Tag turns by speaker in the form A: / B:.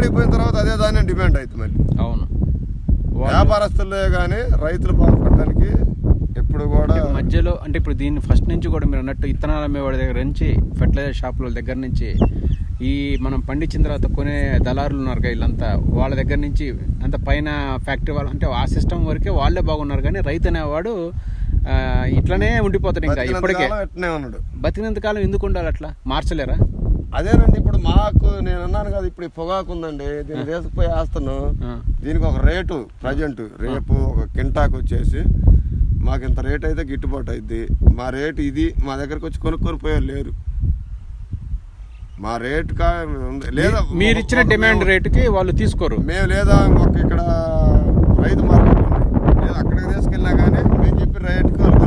A: కాడికి పోయిన తర్వాత అదే దాన్ని డిమాండ్ అవుతుంది మళ్ళీ.
B: అవును,
A: వ్యాపారస్తులే కానీ రైతులు బాగుపడడానికి ఎప్పుడు కూడా
B: మధ్యలో అంటే ఇప్పుడు దీన్ని ఫస్ట్ నుంచి కూడా మీరు అన్నట్టు ఇత్తనాలు అమ్మేవాడి దగ్గర నుంచి ఫెర్టిలైజర్ షాపుల దగ్గర నుంచి ఈ మనం పండించిన తర్వాత కొనే దళారులు ఉన్నారు కదా వీళ్ళంతా, వాళ్ళ దగ్గర నుంచి అంత పైన ఫ్యాక్టరీ వాళ్ళు అంటే ఆ సిస్టమ్ వరకే వాళ్ళే బాగున్నారు. కానీ రైతు అనేవాడు ఇట్లనే ఉండిపోతాడు. ఇంకా ఇప్పటికే
A: ఉన్నాడు.
B: బతికినంత కాలం ఎందుకు ఉండాలి? అట్లా మార్చలేరా?
A: అదేనండి, ఇప్పుడు మాకు నేను అన్నాను కదా, ఇప్పుడు ఈ పొగాకు ఉందండి, దీన్ని తీసుకుపోయి వేస్తాను. దీనికి ఒక రేటు ప్రజెంట్ రేపు ఒక కింటాకు వచ్చేసి మాకు ఇంత రేట్ అయితే గిట్టుబాటు అయింది. మా రేటు ఇది, మా దగ్గరకు వచ్చి కొనుక్కొని పోయారు లేరు. మా రేటు లేదా
B: మీరు ఇచ్చిన డిమాండ్ రేటుకి వాళ్ళు తీసుకోరు.
A: మేము లేదా ఒక ఇక్కడ రైతు మార్కెట్ ఉంది, లేదా అక్కడికి తీసుకెళ్ళినా కానీ మేము చెప్పిన రేటుకి వాళ్ళు